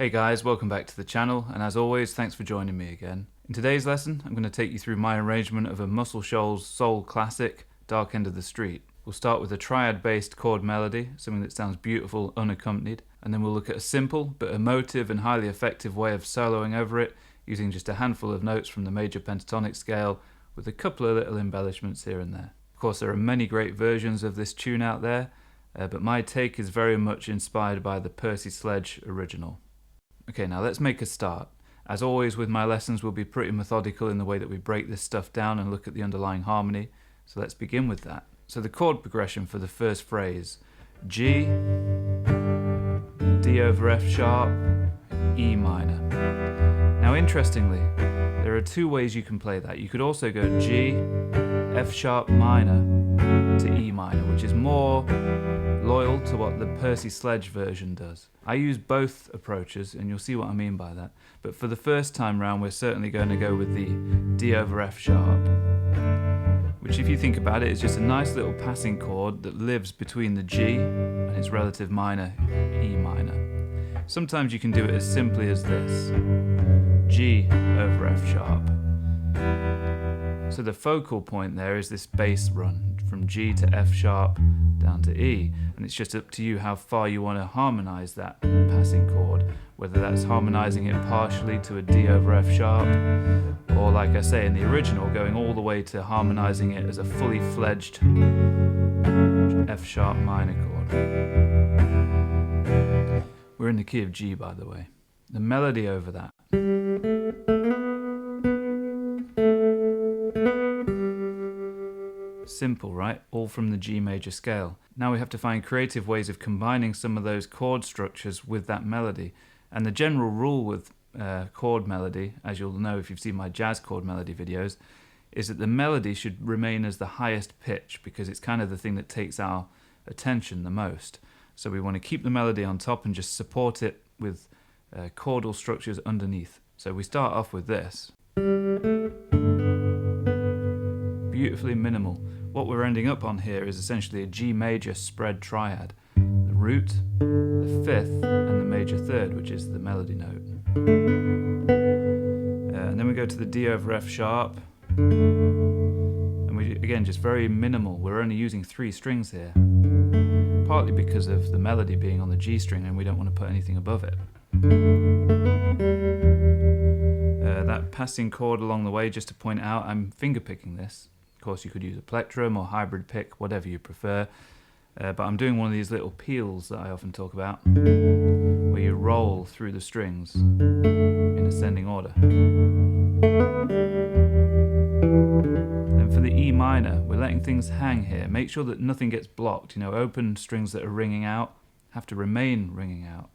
Hey guys, welcome back to the channel, and as always, thanks for joining me again. In today's lesson, I'm going to take you through my arrangement of a Muscle Shoals soul classic, Dark End of the Street. We'll start with a triad-based chord melody, something that sounds beautiful unaccompanied, and then we'll look at a simple but emotive and highly effective way of soloing over it, using just a handful of notes from the Major Pentatonic scale, with a couple of little embellishments here and there. Of course, there are many great versions of this tune out there, but my take is very much inspired by the Percy Sledge original. Okay, now let's make a start. As always with my lessons, we'll be pretty methodical in the way that we break this stuff down and look at the underlying harmony, so let's begin with that. So the chord progression for the first phrase: G, D over F sharp, E minor. Now interestingly, there are two ways you can play that. You could also go G, F sharp minor to E minor, which is more loyal to what the Percy Sledge version does. I use both approaches and you'll see what I mean by that, but for the first time round we're certainly going to go with the D over F sharp, which if you think about it is just a nice little passing chord that lives between the G and its relative minor E minor. Sometimes you can do it as simply as this: G over F sharp. So the focal point there is this bass run from G to F sharp down to E, and it's just up to you how far you want to harmonize that passing chord, whether that's harmonizing it partially to a D over F sharp, or like I say in the original, going all the way to harmonizing it as a fully fledged F sharp minor chord. We're in the key of G, by the way. The melody over that. Simple, right? All from the G major scale. Now we have to find creative ways of combining some of those chord structures with that melody. And the general rule with chord melody, as you'll know if you've seen my jazz chord melody videos, is that the melody should remain as the highest pitch, because it's kind of the thing that takes our attention the most. So we want to keep the melody on top and just support it with chordal structures underneath. So we start off with this. Beautifully minimal. What we're ending up on here is essentially a G major spread triad. The root, the fifth, and the major third, which is the melody note. And then we go to the D over F sharp. And we, again, just very minimal. We're only using 3 strings here. Partly because of the melody being on the G string and we don't want to put anything above it. That passing chord along the way, just to point out, I'm finger picking this. Of course you could use a plectrum or hybrid pick, whatever you prefer, but I'm doing one of these little peels that I often talk about, where you roll through the strings in ascending order. Then for the E minor, we're letting things hang here. Make sure that nothing gets blocked. You know, open strings that are ringing out have to remain ringing out.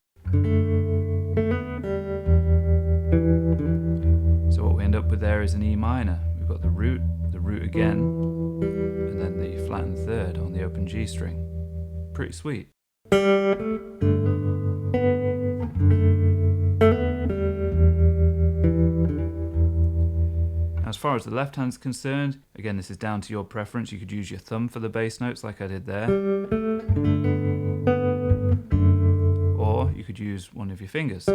So what we end up with there is an E minor. We've got the root again, and then the flattened third on the open G string. Pretty sweet. Now, as far as the left hand's concerned, again this is down to your preference. You could use your thumb for the bass notes like I did there, or you could use one of your fingers.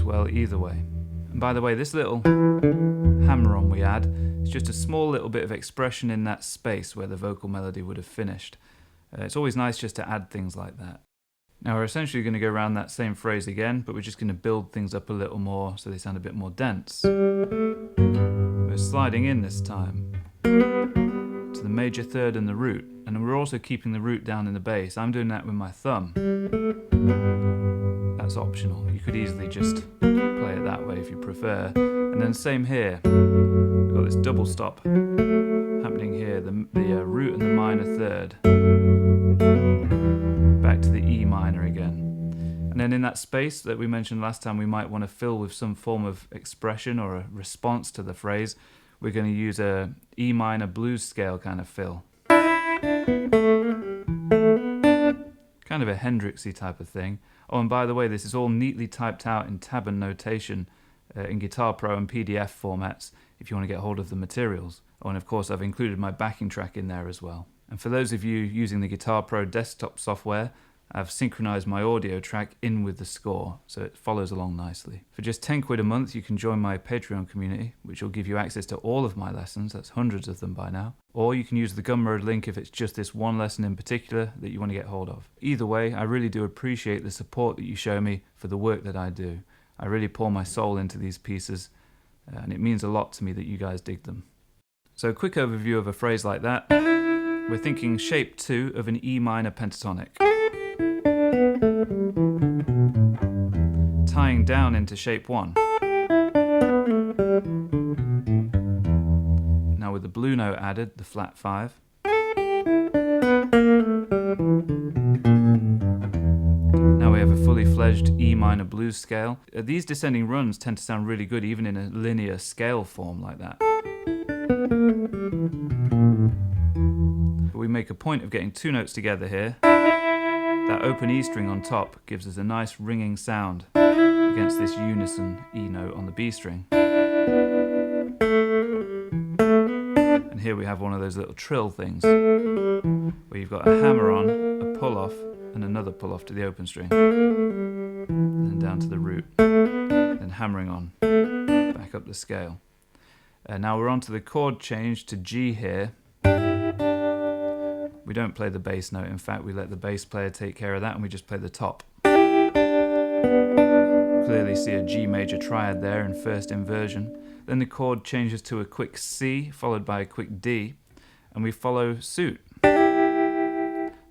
Well, either way. And by the way, this little hammer-on we add is just a small little bit of expression in that space where the vocal melody would have finished. It's always nice just to add things like that. Now we're essentially going to go around that same phrase again, but we're just going to build things up a little more so they sound a bit more dense. We're sliding in this time to the major third and the root, and we're also keeping the root down in the bass. I'm doing that with my thumb. That's optional. You could easily just play it that way if you prefer. And then same here. We've got this double stop happening here. The root and the minor third. Back to the E minor again. And then in that space that we mentioned last time, we might want to fill with some form of expression or a response to the phrase. We're going to use a E minor blues scale kind of fill. Kind of a Hendrix-y type of thing. Oh, and by the way, this is all neatly typed out in tab and notation in Guitar Pro and PDF formats if you want to get hold of the materials. Oh, and of course I've included my backing track in there as well. And for those of you using the Guitar Pro desktop software, I've synchronized my audio track in with the score, so it follows along nicely. For just 10 quid a month, you can join my Patreon community, which will give you access to all of my lessons. That's hundreds of them by now. Or you can use the Gumroad link if it's just this one lesson in particular that you want to get hold of. Either way, I really do appreciate the support that you show me for the work that I do. I really pour my soul into these pieces, and it means a lot to me that you guys dig them. So a quick overview of a phrase like that. We're thinking shape 2 of an E minor pentatonic. Tying down into shape 1. Now with the blue note added, the flat 5. Now we have a fully fledged E minor blues scale. These descending runs tend to sound really good even in a linear scale form like that. But we make a point of getting 2 notes together here. That open E string on top gives us a nice ringing sound against this unison E note on the B string. And here we have one of those little trill things where you've got a hammer on, a pull off, and another pull off to the open string. And then down to the root. Then hammering on, back up the scale. Now we're on to the chord change to G here. We don't play the bass note, in fact we let the bass player take care of that and we just play the top. Clearly see a G major triad there in first inversion. Then the chord changes to a quick C followed by a quick D, and we follow suit.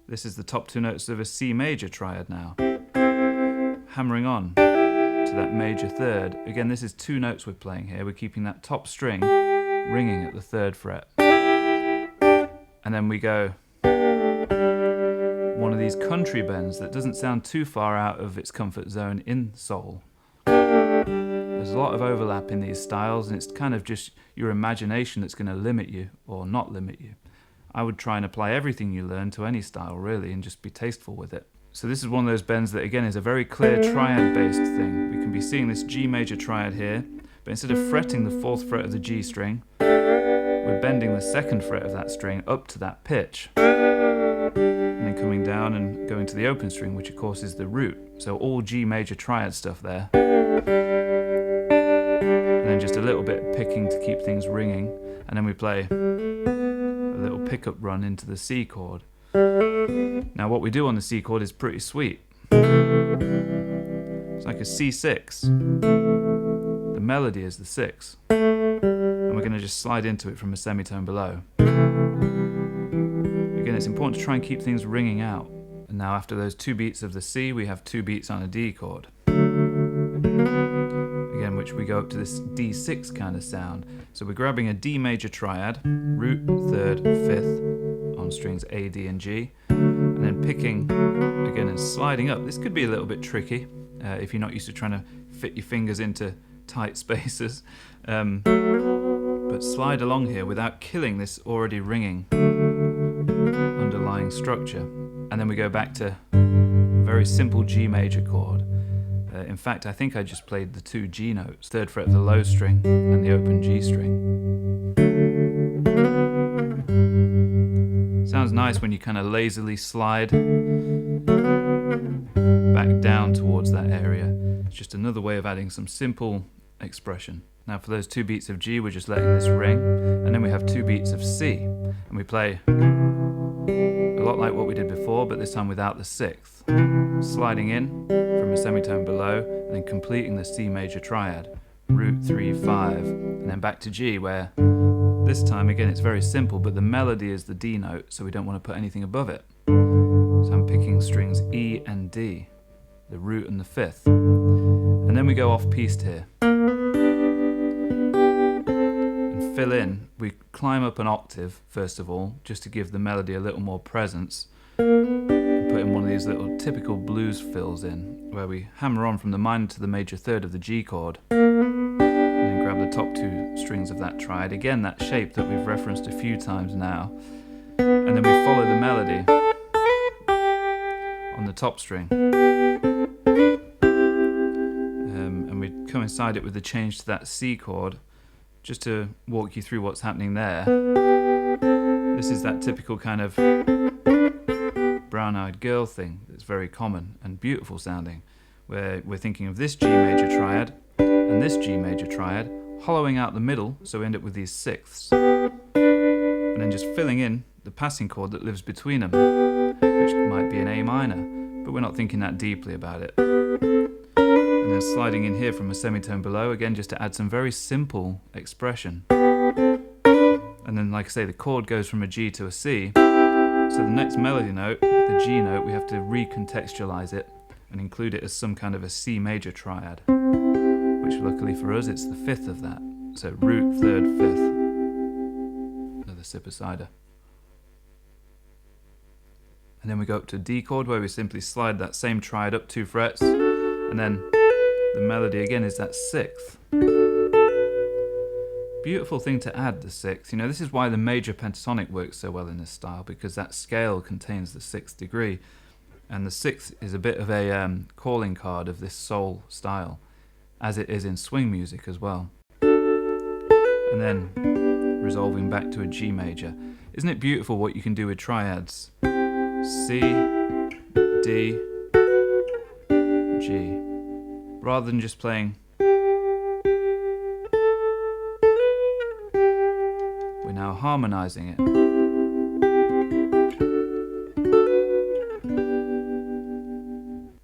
This is the top 2 notes of a C major triad now. Hammering on to that major third. Again, this is 2 notes we're playing here. We're keeping that top string ringing at the 3rd fret. And then we go one of these country bends that doesn't sound too far out of its comfort zone in soul. There's a lot of overlap in these styles, and it's kind of just your imagination that's going to limit you or not limit you. I would try and apply everything you learn to any style really and just be tasteful with it. So this is one of those bends that again is a very clear triad based thing. We can be seeing this G major triad here, but instead of fretting the 4th fret of the G string, we're bending the 2nd fret of that string up to that pitch. And then coming down and going to the open string, which of course is the root. So all G major triad stuff there. And then just a little bit of picking to keep things ringing. And then we play a little pickup run into the C chord. Now what we do on the C chord is pretty sweet. It's like a C6. The melody is the 6. And we're going to just slide into it from a semitone below. Again, it's important to try and keep things ringing out. And now after those 2 beats of the C, we have 2 beats on a D chord. Again, which we go up to this D6 kind of sound. So we're grabbing a D major triad, root, 3rd, 5th, on strings A, D, and G, and then picking again and sliding up. This could be a little bit tricky if you're not used to trying to fit your fingers into tight spaces. But slide along here without killing this already ringing underlying structure. And then we go back to a very simple G major chord. In fact, I think I just played the 2 G notes, 3rd fret of the low string and the open G string. Sounds nice when you kind of lazily slide back down towards that area. It's just another way of adding some simple expression. Now for those 2 beats of G, we're just letting this ring, and then we have 2 beats of C, and we play a lot like what we did before, but this time without the 6th. Sliding in from a semitone below, and then completing the C major triad, root 3, 5, and then back to G, where this time again it's very simple, but the melody is the D note, so we don't want to put anything above it. So I'm picking strings E and D, the root and the 5th, and then we go off-piste here. Fill in, we climb up an octave first of all, just to give the melody a little more presence. Put in one of these little typical blues fills in, where we hammer on from the minor to the major 3rd of the G chord, and then grab the top 2 strings of that triad, again that shape that we've referenced a few times now, and then we follow the melody on the top string, and we coincide it with the change to that C chord. Just to walk you through what's happening there, this this is that typical kind of brown-eyed girl thing that's very common and beautiful sounding, where we're thinking of this G major triad and this G major triad, hollowing out the middle, so we end up with these sixths, and then just filling in the passing chord that lives between them, which might be an A minor, but we're not thinking that deeply about it. And then sliding in here from a semitone below, again just to add some very simple expression. And then, like I say, the chord goes from a G to a C, so the next melody note, the G note, we have to recontextualize it and include it as some kind of a C major triad, which luckily for us it's the fifth of that. So root, third, fifth. Another sip of cider. And then we go up to a D chord where we simply slide that same triad up 2 frets, and then the melody again is that sixth. Beautiful thing to add, the sixth. You know, this is why the major pentatonic works so well in this style, because that scale contains the 6th degree, and the sixth is a bit of a calling card of this soul style, as it is in swing music as well. And then resolving back to a G major. Isn't it beautiful what you can do with triads? C, D, G. Rather than just playing, we're now harmonizing it.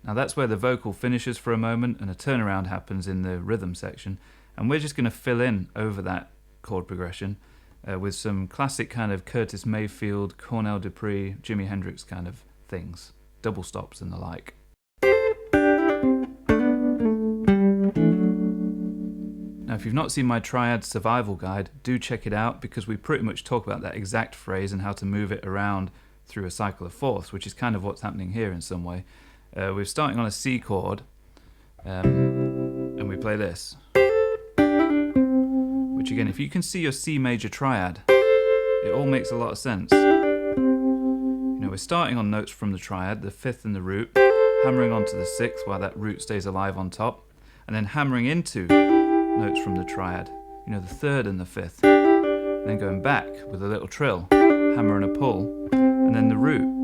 Now that's where the vocal finishes for a moment and a turnaround happens in the rhythm section, and we're just going to fill in over that chord progression with some classic kind of Curtis Mayfield, Cornell Dupree, Jimi Hendrix kind of things, double stops and the like. Now if you've not seen my Triad survival guide, do check it out, because we pretty much talk about that exact phrase and how to move it around through a cycle of fourths, which is kind of what's happening here in some way. We're starting on a C chord, and we play this. Which again, if you can see your C major triad, it all makes a lot of sense. You know, we're starting on notes from the triad, the fifth and the root, hammering onto the sixth while that root stays alive on top, and then hammering into notes from the triad, you know, the third and the fifth, and then going back with a little trill, hammer and a pull, and then the root.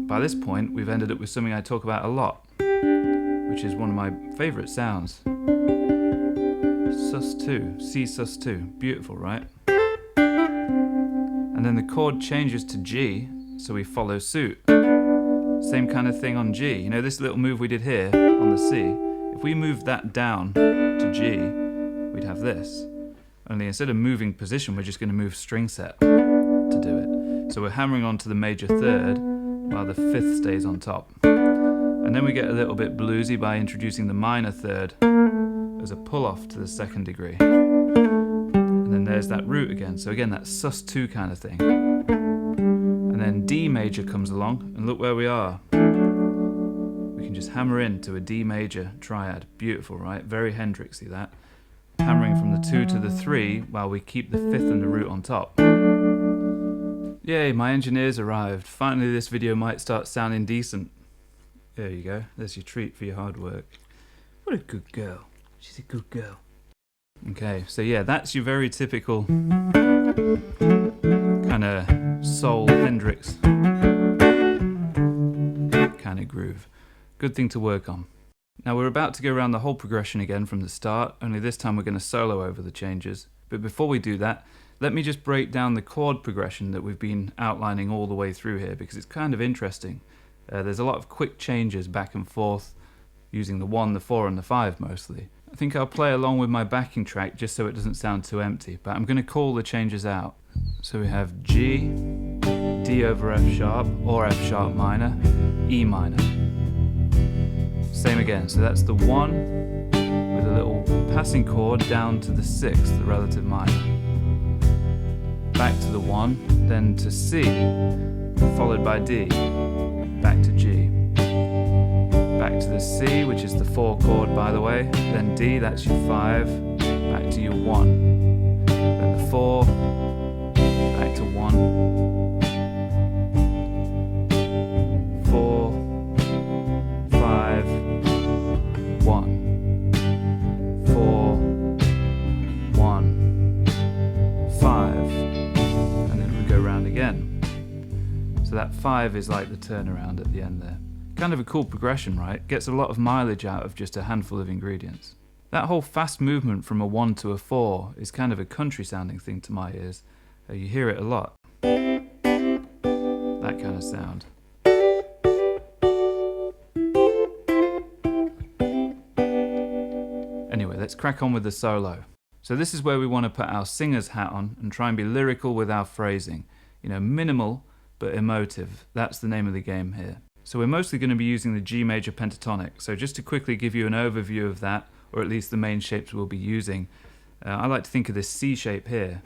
By this point, we've ended up with something I talk about a lot, which is one of my favourite sounds. sus2, C sus2, beautiful, right? And then the chord changes to G, so we follow suit. Same kind of thing on G. You know, this little move we did here on the C, if we moved that down to G, we'd have this. Only instead of moving position, we're just going to move string set to do it. So we're hammering onto the major third, while the fifth stays on top. And then we get a little bit bluesy by introducing the minor third as a pull-off to the 2nd degree. And then there's that root again, so again that sus2 kind of thing. And then D major comes along, and look where we are. We can just hammer into a D major triad. Beautiful, right? Very Hendrixy, that. Hammering from the 2 to the 3 while we keep the 5th and the root on top. Yay, my engineers arrived. Finally this video might start sounding decent. There you go, there's your treat for your hard work. What a good girl. She's a good girl. Okay, so yeah, that's your very typical kind of soul Hendrix kind of groove. Good thing to work on. Now we're about to go around the whole progression again from the start, only this time we're going to solo over the changes. But before we do that, let me just break down the chord progression that we've been outlining all the way through here, because it's kind of interesting. There's a lot of quick changes back and forth using the 1, the 4 and the 5 mostly. I think I'll play along with my backing track just so it doesn't sound too empty, but I'm going to call the changes out. So we have G, D over F sharp or F sharp minor, E minor. Same again, so that's the 1 with a little passing chord down to the 6th, the relative minor. Back to the 1, then to C, followed by D, back to G. Back to the C, which is the 4 chord by the way, then D, that's your 5, back to your 1. Then the 4, back to 1, 4, 5, 1, 4, 1, 5, and then we go round again. So that 5 is like the turnaround at the end there. Kind of a cool progression, right? Gets a lot of mileage out of just a handful of ingredients. That whole fast movement from a 1 to a 4 is kind of a country sounding thing to my ears. You hear it a lot. That kind of sound. Anyway, let's crack on with the solo. So this is where we want to put our singer's hat on and try and be lyrical with our phrasing. You know, minimal but emotive. That's the name of the game here. So we're mostly going to be using the G major pentatonic. So just to quickly give you an overview of that, or at least the main shapes we'll be using, I like to think of this C shape here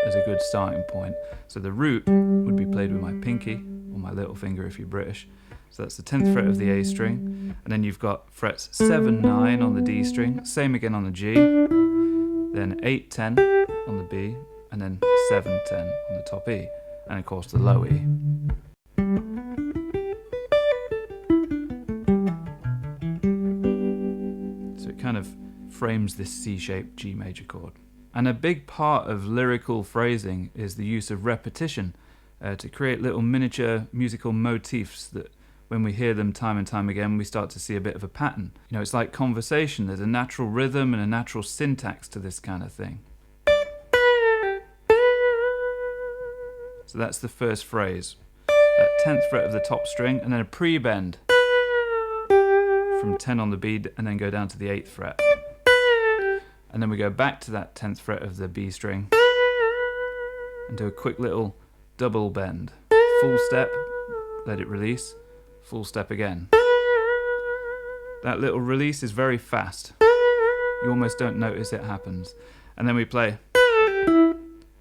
as a good starting point. So the root would be played with my pinky, or my little finger if you're British. So that's the 10th fret of the A string, and then you've got frets 7, 9 on the D string, same again on the G, then 8, 10 on the B, and then 7, 10 on the top E, and of course the low E. So it kind of frames this C-shaped G major chord. And a big part of lyrical phrasing is the use of repetition to create little miniature musical motifs that when we hear them time and time again, we start to see a bit of a pattern. You know, it's like conversation. There's a natural rhythm and a natural syntax to this kind of thing. So that's the first phrase. That 10th fret of the top string, and then a pre-bend from 10 on the B, and then go down to the 8th fret. And then we go back to that 10th fret of the B string and do a quick little double bend. Full step, let it release. Full step again. That little release is very fast. You almost don't notice it happens. And then we play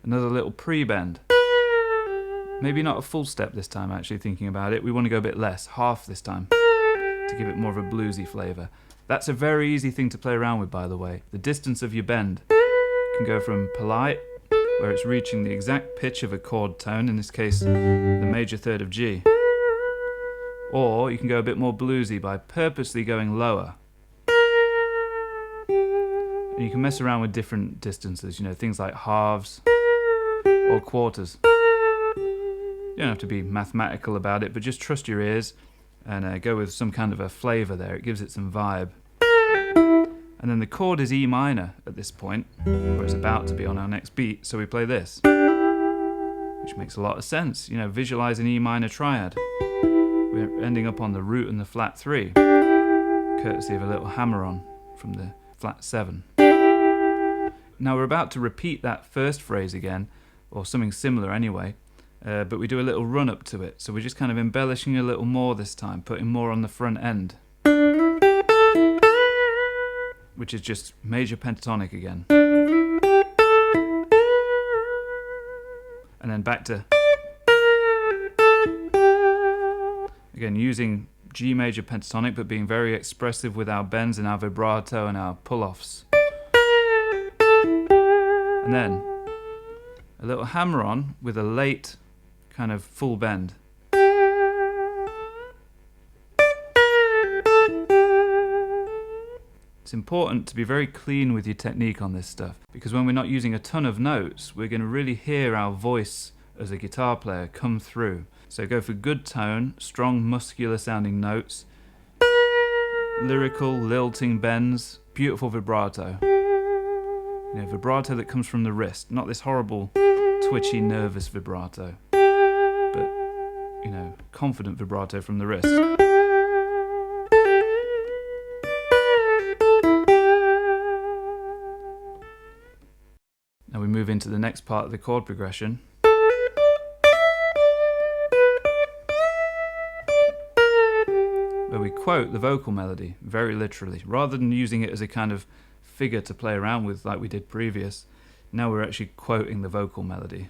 another little pre-bend. Maybe not a full step this time, actually, thinking about it. We want to go a bit less, half this time, to give it more of a bluesy flavour. That's a very easy thing to play around with, by the way. The distance of your bend can go from polite, where it's reaching the exact pitch of a chord tone, in this case, the major third of G. Or you can go a bit more bluesy by purposely going lower. And you can mess around with different distances, you know, things like halves or quarters. You don't have to be mathematical about it, but just trust your ears and go with some kind of a flavour there. It gives it some vibe. And then the chord is E minor at this point, or it's about to be on our next beat, so we play this, which makes a lot of sense. You know, visualise an E minor triad. We're ending up on the root and the flat 3, courtesy of a little hammer-on from the flat 7. Now we're about to repeat that first phrase again, or something similar anyway, but we do a little run-up to it, so we're just kind of embellishing a little more this time, putting more on the front end, which is just major pentatonic again. And then back to... Again, using G major pentatonic, but being very expressive with our bends and our vibrato and our pull-offs. And then a little hammer-on with a late kind of full bend. It's important to be very clean with your technique on this stuff, because when we're not using a ton of notes, we're going to really hear our voice as a guitar player come through. So go for good tone, strong muscular sounding notes, lyrical lilting bends, beautiful vibrato. You know, vibrato that comes from the wrist, not this horrible twitchy nervous vibrato, but you know, confident vibrato from the wrist. Now we move into the next part of the chord progression. Where we quote the vocal melody, very literally. Rather than using it as a kind of figure to play around with like we did previous, now we're actually quoting the vocal melody.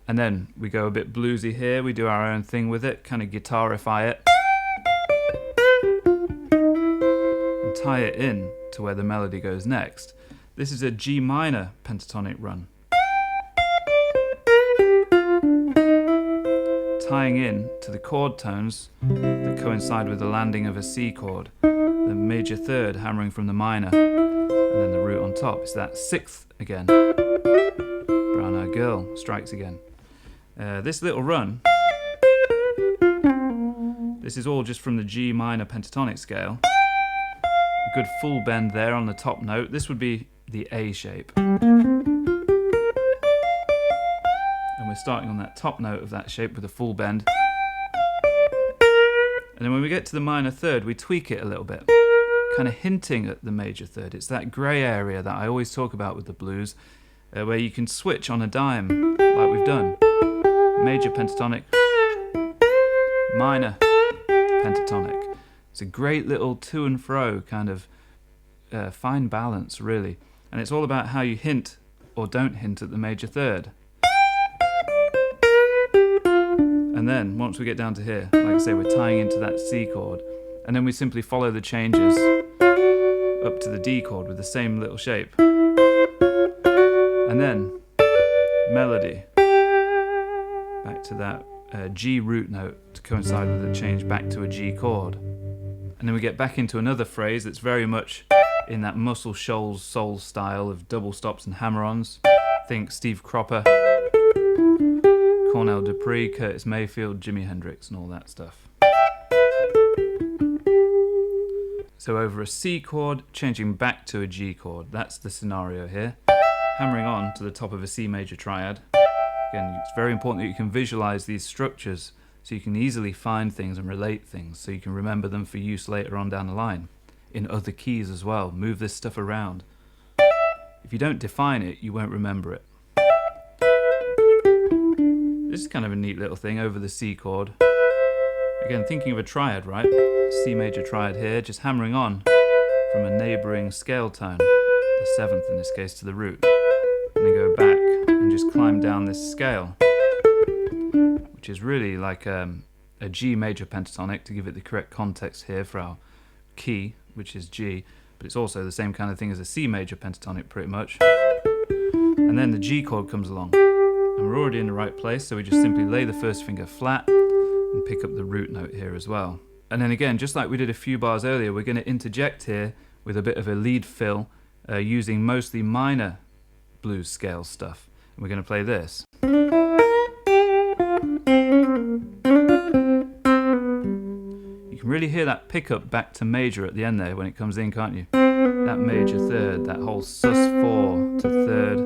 And then we go a bit bluesy here, we do our own thing with it, kind of guitarify it. And tie it in to where the melody goes next. This is a G minor pentatonic run. Tying in to the chord tones that coincide with the landing of a C chord, the major third hammering from the minor, and then the root on top. It's that sixth again. Brown-eyed girl strikes again. This little run, this is all just from the G minor pentatonic scale. A good full bend there on the top note. This would be the A shape. And we're starting on that top note of that shape with a full bend. And then when we get to the minor third, we tweak it a little bit, kind of hinting at the major third. It's that grey area that I always talk about with the blues, where you can switch on a dime, like we've done. Major pentatonic, minor pentatonic. It's a great little to and fro kind of fine balance, really. And it's all about how you hint or don't hint at the major third. And then, once we get down to here, like I say, we're tying into that C chord. And then we simply follow the changes up to the D chord with the same little shape. And then, melody. Back to that G root note to coincide with the change back to a G chord. And then we get back into another phrase that's very much in that Muscle Shoals Soul style of double stops and hammer-ons. Think Steve Cropper, Cornell Dupree, Curtis Mayfield, Jimi Hendrix and all that stuff. So over a C chord, changing back to a G chord. That's the scenario here. Hammering on to the top of a C major triad. Again, it's very important that you can visualize these structures so you can easily find things and relate things, so you can remember them for use later on down the line. In other keys as well. Move this stuff around. If you don't define it, you won't remember it. This is kind of a neat little thing over the C chord. Again, thinking of a triad, right? C major triad here, just hammering on from a neighbouring scale tone, the seventh in this case, to the root. And then go back and just climb down this scale, which is really like a G major pentatonic, to give it the correct context here for our key, which is G, but it's also the same kind of thing as a C major pentatonic pretty much. And then the G chord comes along, and we're already in the right place, so we just simply lay the first finger flat and pick up the root note here as well. And then again, just like we did a few bars earlier, we're going to interject here with a bit of a lead fill, using mostly minor blues scale stuff. And we're going to play this. You can really hear that pickup back to major at the end there when it comes in, can't you? That major third, that whole sus4 to third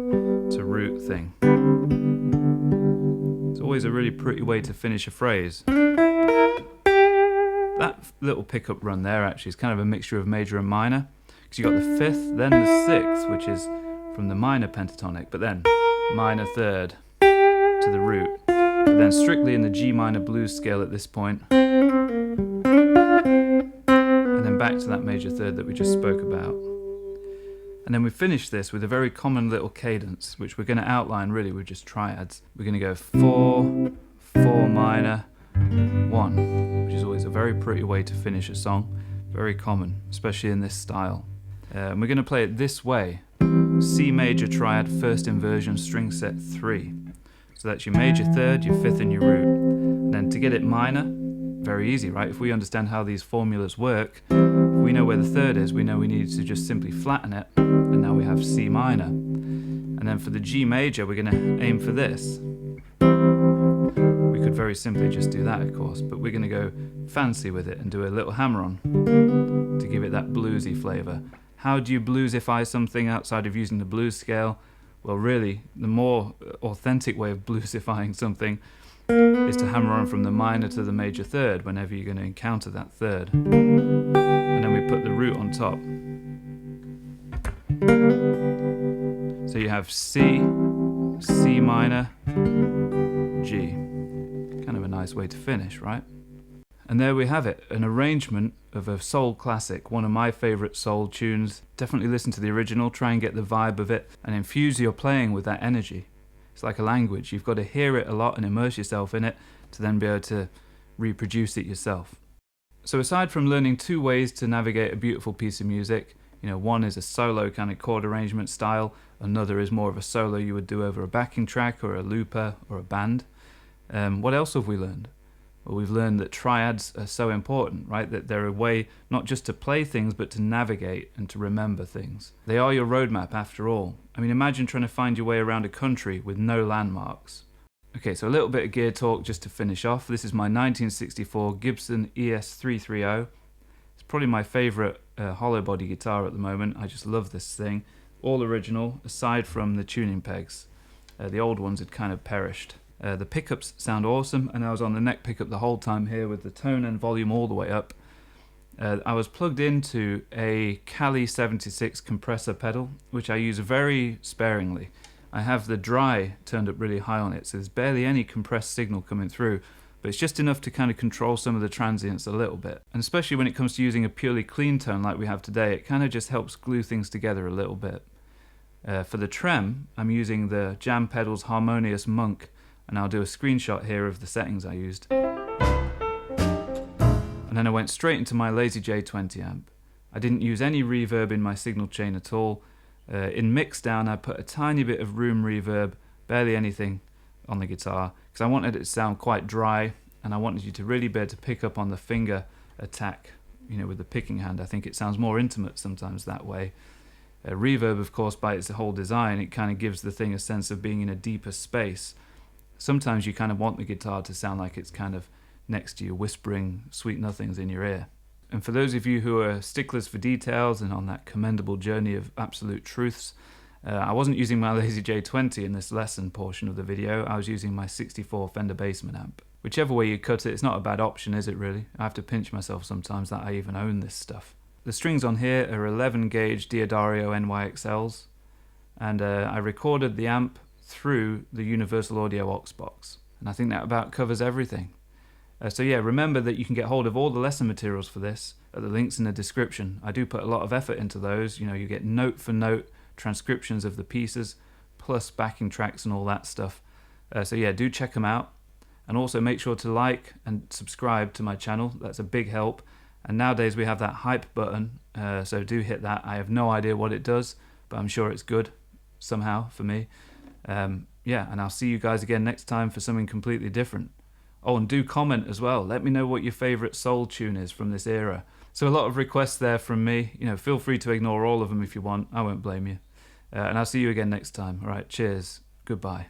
to root thing. It's always a really pretty way to finish a phrase. That little pickup run there actually is kind of a mixture of major and minor, because you've got the fifth, then the sixth, which is from the minor pentatonic, but then minor third to the root, but then strictly in the G minor blues scale at this point, and then back to that major third that we just spoke about. And then we finish this with a very common little cadence, which we're going to outline really with just triads. We're going to go 4, 4 minor, 1, which is always a very pretty way to finish a song. Very common, especially in this style. And we're going to play it this way. C major triad, first inversion, string set 3. So that's your major third, your fifth and your root. And then to get it minor, very easy, right? If we understand how these formulas work, if we know where the third is, we know we need to just simply flatten it, and now we have C minor. And then for the G major, we're going to aim for this. We could very simply just do that, of course, but we're going to go fancy with it and do a little hammer-on to give it that bluesy flavour. How do you bluesify something outside of using the blues scale? Well, really, the more authentic way of bluesifying something is to hammer on from the minor to the major third whenever you're going to encounter that third. And then we put the root on top. So you have C, C minor, G. Kind of a nice way to finish, right? And there we have it, an arrangement of a soul classic, one of my favourite soul tunes. Definitely listen to the original, try and get the vibe of it, and infuse your playing with that energy. It's like a language, you've got to hear it a lot and immerse yourself in it to then be able to reproduce it yourself. So aside from learning two ways to navigate a beautiful piece of music, one is a solo kind of chord arrangement style, another is more of a solo you would do over a backing track or a looper or a band. What else have we learned? Well, we've learned that triads are so important, right? That they're a way not just to play things, but to navigate and to remember things. They are your roadmap after all. I mean, imagine trying to find your way around a country with no landmarks. Okay, so a little bit of gear talk just to finish off. This is my 1964 Gibson ES330. It's probably my favorite hollow body guitar at the moment. I just love this thing. All original, aside from the tuning pegs. The old ones had kind of perished. The pickups sound awesome, and I was on the neck pickup the whole time here with the tone and volume all the way up. I was plugged into a Cali 76 compressor pedal, which I use very sparingly. I have the dry turned up really high on it, so there's barely any compressed signal coming through, but it's just enough to kind of control some of the transients a little bit. And especially when it comes to using a purely clean tone like we have today, it kind of just helps glue things together a little bit. For the trem, I'm using the Jam Pedals Harmonious Monk, and I'll do a screenshot here of the settings I used. And then I went straight into my Lazy J20 amp. I didn't use any reverb in my signal chain at all. In mixdown, I put a tiny bit of room reverb, barely anything, on the guitar, because I wanted it to sound quite dry, and I wanted you to really be able to pick up on the finger attack, you know, with the picking hand. I think it sounds more intimate sometimes that way. Reverb, of course, by its whole design, it kind of gives the thing a sense of being in a deeper space. Sometimes you kind of want the guitar to sound like it's kind of next to you, whispering sweet nothings in your ear. And for those of you who are sticklers for details and on that commendable journey of absolute truths, I wasn't using my Lazy J20 in this lesson portion of the video. I was using my 64 Fender Bassman amp. Whichever way you cut it, it's not a bad option, is it really? I have to pinch myself sometimes that I even own this stuff. The strings on here are 11 gauge Diodario NYXLs, and I recorded the amp through the Universal Audio aux box, and I think that about covers everything. So yeah, remember that you can get hold of all the lesson materials for this at the links in the description. I do put a lot of effort into those. You know, you get note for note transcriptions of the pieces, plus backing tracks and all that stuff. So yeah, do check them out, and also make sure to like and subscribe to my channel. That's a big help. And nowadays we have that hype button, so do hit that. I have no idea what it does, but I'm sure it's good somehow for me. Yeah, and I'll see you guys again next time for something completely different. Oh, and do comment as well. Let me know what your favorite soul tune is from this era. So a lot of requests there from me. You know, feel free to ignore all of them if you want. I won't blame you. And I'll see you again next time. All right, cheers. Goodbye.